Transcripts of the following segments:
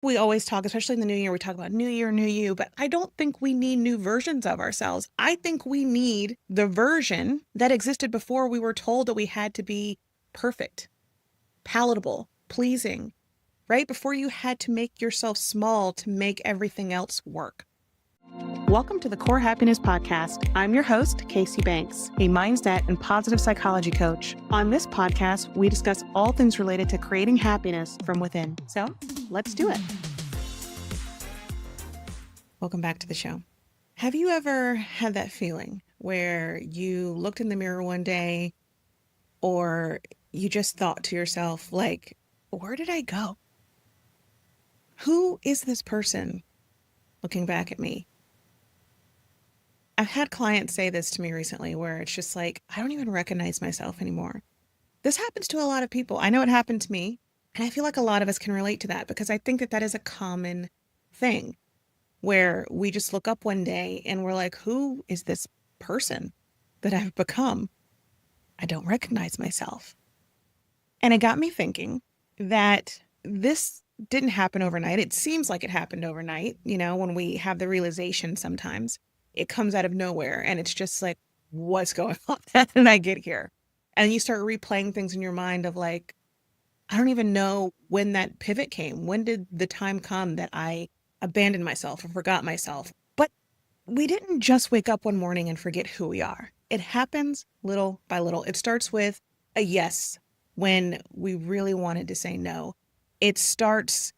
We always talk, especially in the new year, we talk about new year, new you, but I don't think we need new versions of ourselves. I think we need the version that existed before we were told that we had to be perfect, palatable, pleasing, right? Before you had to make yourself small to make everything else work. Welcome to the Core Happiness Podcast. I'm your host, Kacee Banks, a mindset and positive psychology coach. On this podcast, we discuss all things related to creating happiness from within. So let's do it. Welcome back to the show. Have you ever had that feeling where you looked in the mirror one day or you just thought to yourself, like, where did I go? Who is this person looking back at me? I've had clients say this to me recently where it's just like, I don't even recognize myself anymore. This happens to a lot of people. I know it happened to me, and I feel like a lot of us can relate to that because I think that that is a common thing where we just look up one day and we're like, who is this person that I've become? I don't recognize myself. And it got me thinking that this didn't happen overnight. It seems like it happened overnight, when we have the realization sometimes. It comes out of nowhere and it's just like, what's going on? How did I get here? And you start replaying things in your mind of like, I don't even know when that pivot came. When did the time come that I abandoned myself or forgot myself? But we didn't just wake up one morning and forget who we are. It happens little by little. It starts with a yes when we really wanted to say no. It starts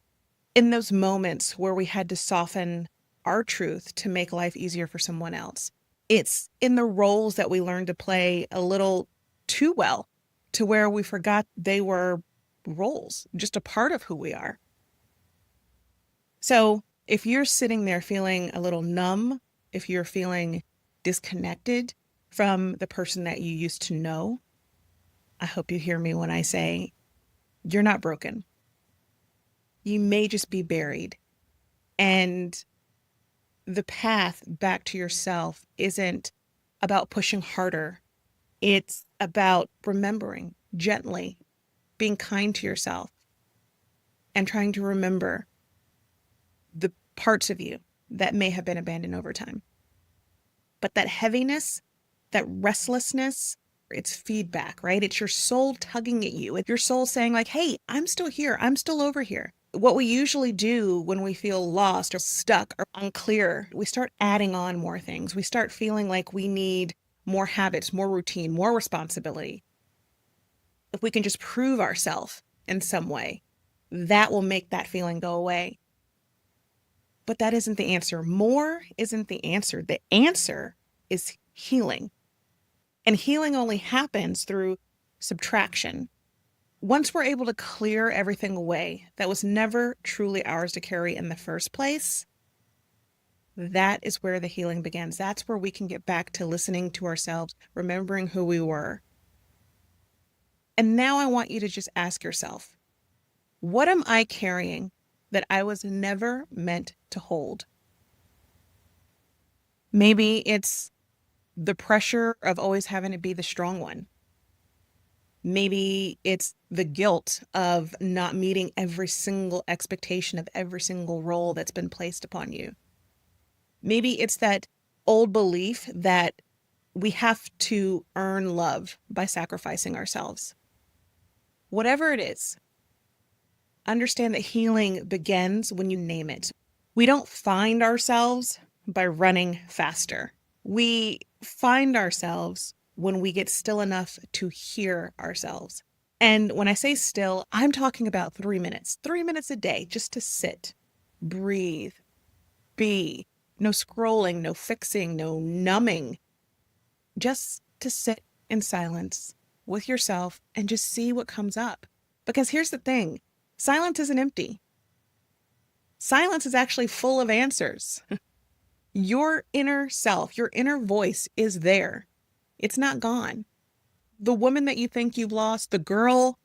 in those moments where we had to soften our truth to make life easier for someone else. It's in the roles that we learned to play a little too well to where we forgot they were roles, just a part of who we are. So if you're sitting there feeling a little numb, if you're feeling disconnected from the person that you used to know, I hope you hear me when I say you're not broken. You may just be buried. And the path back to yourself isn't about pushing harder. It's about remembering gently, being kind to yourself, and trying to remember the parts of you that may have been abandoned over time. But that heaviness, that restlessness, it's feedback, right? It's your soul tugging at you. It's your soul saying like, hey, I'm still here. I'm still over here. What we usually do when we feel lost or stuck or unclear, we start adding on more things. We start feeling like we need more habits, more routine, more responsibility. If we can just prove ourselves in some way, that will make that feeling go away. But that isn't the answer. More isn't the answer. The answer is healing. And healing only happens through subtraction. Once we're able to clear everything away that was never truly ours to carry in the first place, that is where the healing begins. That's where we can get back to listening to ourselves, remembering who we were. And now I want you to just ask yourself, what am I carrying that I was never meant to hold? Maybe it's the pressure of always having to be the strong one. Maybe it's the guilt of not meeting every single expectation of every single role that's been placed upon you. Maybe it's that old belief that we have to earn love by sacrificing ourselves. Whatever it is, understand that healing begins when you name it. We don't find ourselves by running faster. We find ourselves when we get still enough to hear ourselves. And when I say still, I'm talking about 3 minutes a day, just to sit, breathe, be, no scrolling, no fixing, no numbing, just to sit in silence with yourself and just see what comes up. Because here's the thing, silence isn't empty. Silence is actually full of answers. Your inner self, your inner voice is there. It's not gone. The woman that you think you've lost, the girl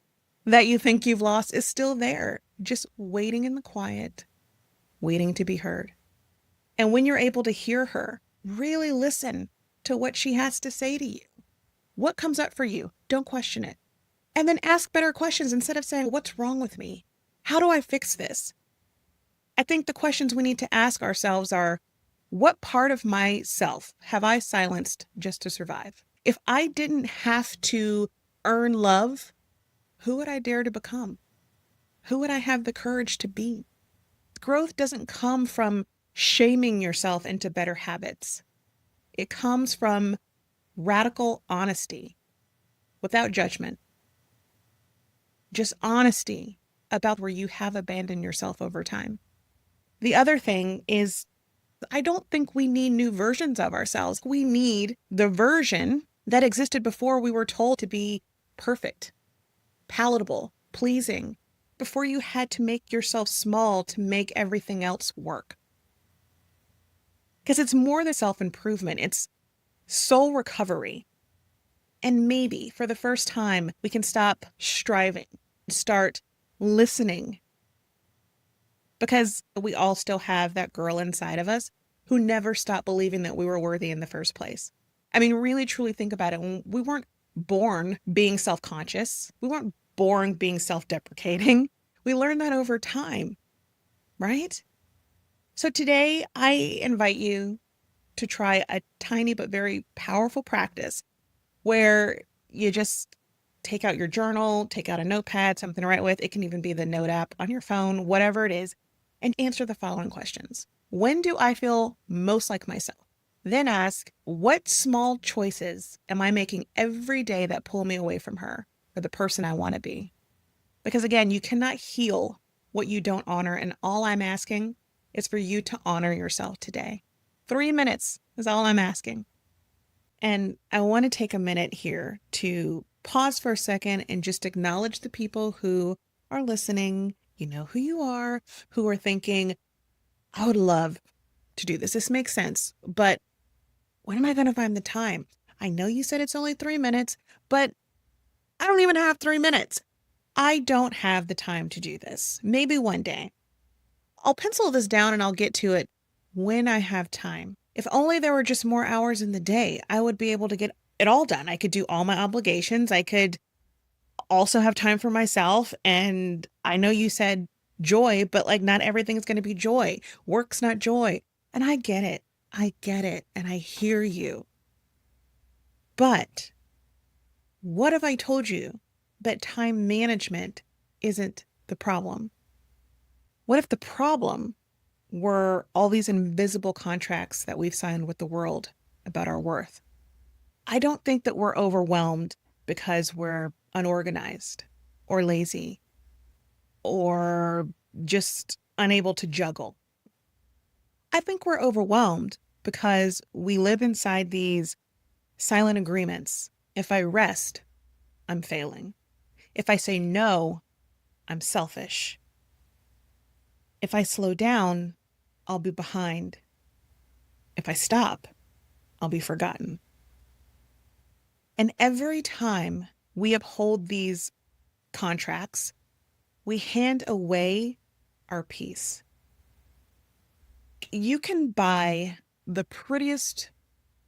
that you think you've lost is still there, just waiting in the quiet, waiting to be heard. And when you're able to hear her, really listen to what she has to say to you. What comes up for you? Don't question it. And then ask better questions instead of saying, what's wrong with me? How do I fix this? I think the questions we need to ask ourselves are, what part of myself have I silenced just to survive? If I didn't have to earn love, who would I dare to become? Who would I have the courage to be? Growth doesn't come from shaming yourself into better habits. It comes from radical honesty without judgment. Just honesty about where you have abandoned yourself over time. The other thing is, I don't think we need new versions of ourselves. We need the version that existed before we were told to be perfect, palatable, pleasing, before you had to make yourself small to make everything else work. Because it's more than self-improvement, it's soul recovery. And maybe for the first time, we can stop striving, start listening. Because we all still have that girl inside of us who never stopped believing that we were worthy in the first place. I mean, really, truly think about it. We weren't born being self-conscious. We weren't born being self-deprecating. We learned that over time, right? So today, I invite you to try a tiny but very powerful practice where you just take out your journal, take out a notepad, something to write with. It can even be the note app on your phone, whatever it is, and answer the following questions. When do I feel most like myself? Then ask, what small choices am I making every day that pull me away from her or the person I want to be? Because again, you cannot heal what you don't honor. And all I'm asking is for you to honor yourself today. 3 minutes is all I'm asking. And I want to take a minute here to pause for a second and just acknowledge the people who are listening, you know who you are, who are thinking, I would love to do this. This makes sense, but when am I going to find the time? I know you said it's only 3 minutes, but I don't even have 3 minutes. I don't have the time to do this. Maybe one day. I'll pencil this down and I'll get to it when I have time. If only there were just more hours in the day, I would be able to get it all done. I could do all my obligations. I could also have time for myself. And I know you said joy, but like not everything's going to be joy. Work's not joy. And I get it. I get it. And I hear you. But what if I told you that time management isn't the problem? What if the problem were all these invisible contracts that we've signed with the world about our worth? I don't think that we're overwhelmed because we're unorganized or lazy or just unable to juggle. I think we're overwhelmed because we live inside these silent agreements. If I rest, I'm failing. If I say no, I'm selfish. If I slow down, I'll be behind. If I stop, I'll be forgotten. And every time we uphold these contracts, we hand away our peace. You can buy the prettiest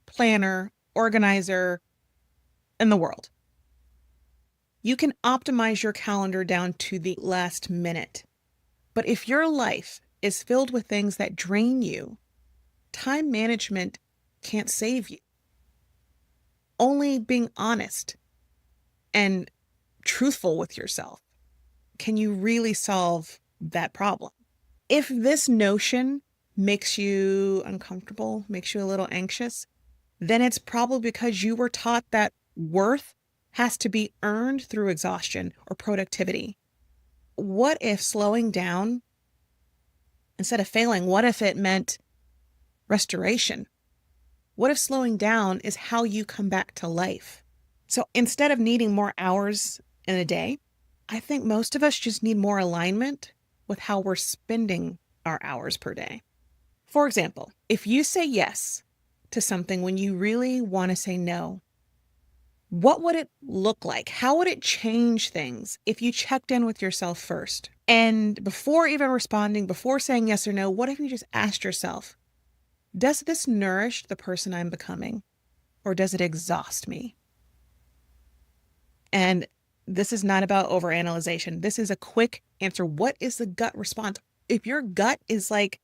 planner, organizer in the world. You can optimize your calendar down to the last minute. But if your life is filled with things that drain you, time management can't save you. Only being honest and truthful with yourself can you really solve that problem. If this notion makes you uncomfortable, makes you a little anxious, then it's probably because you were taught that worth has to be earned through exhaustion or productivity. What if slowing down, instead of failing, what if it meant restoration? What if slowing down is how you come back to life? So instead of needing more hours in a day, I think most of us just need more alignment with how we're spending our hours per day. For example, if you say yes to something when you really want to say no, what would it look like? How would it change things if you checked in with yourself first? And before even responding, before saying yes or no, what if you just asked yourself, does this nourish the person I'm becoming, or does it exhaust me? And this is not about overanalyzation. This is a quick answer. What is the gut response? If your gut is like,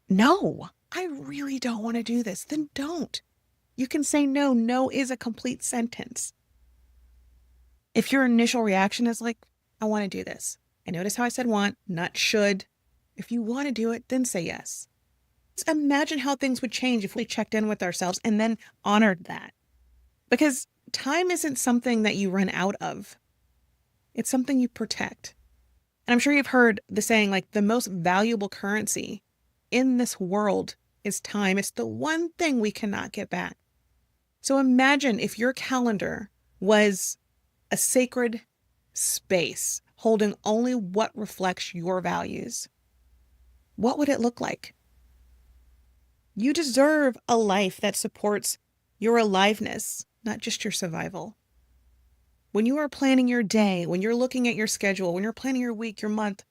no, I really don't want to do this, then don't. You can say no. No is a complete sentence. If your initial reaction is like, I want to do this. And notice how I said want, not should. If you want to do it, then say yes. Just imagine how things would change if we checked in with ourselves and then honored that. Because time isn't something that you run out of. It's something you protect. And I'm sure you've heard the saying, like, the most valuable currency in this world is time. It's the one thing we cannot get back. So imagine if your calendar was a sacred space holding only what reflects your values. What would it look like? You deserve a life that supports your aliveness, not just your survival. When you are planning your day, when you're looking at your schedule, when you're planning your week, your month,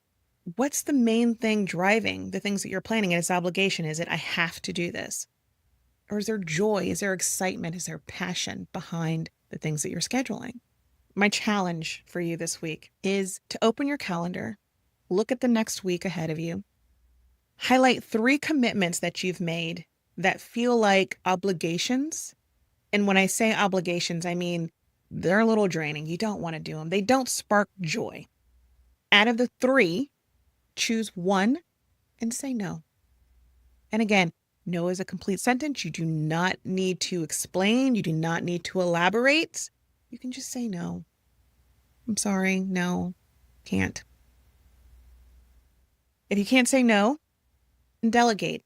what's the main thing driving the things that you're planning? And it's obligation. Is it, I have to do this? Or is there joy? Is there excitement? Is there passion behind the things that you're scheduling? My challenge for you this week is to open your calendar, look at the next week ahead of you, highlight 3 commitments that you've made that feel like obligations. And when I say obligations, I mean they're a little draining. You don't want to do them. They don't spark joy. Out of the 3, choose 1 and say no. And again, no is a complete sentence. You do not need to explain. You do not need to elaborate. You can just say no. I'm sorry. No, can't. If you can't say no, then delegate.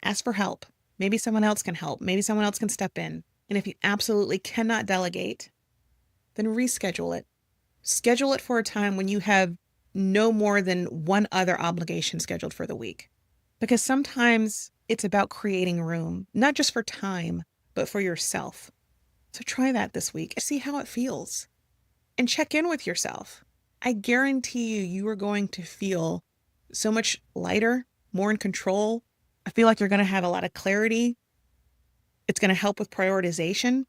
Ask for help. Maybe someone else can help. Maybe someone else can step in. And if you absolutely cannot delegate, then reschedule it. Schedule it for a time when you have no more than one other obligation scheduled for the week. Because sometimes it's about creating room, not just for time, but for yourself. So try that this week and see how it feels. And check in with yourself. I guarantee you are going to feel so much lighter, more in control. I feel like you're going to have a lot of clarity. It's going to help with prioritization.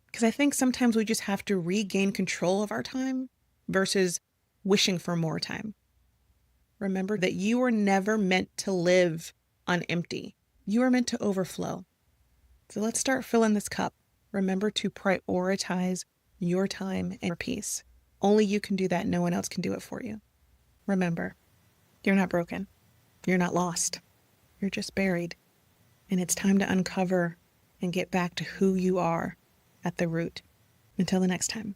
Because I think sometimes we just have to regain control of our time versus wishing for more time. Remember that you were never meant to live on empty. You are meant to overflow. So let's start filling this cup. Remember to prioritize your time and your peace. Only you can do that. No one else can do it for you. Remember, you're not broken. You're not lost. You're just buried. And it's time to uncover and get back to who you are at the root. Until the next time.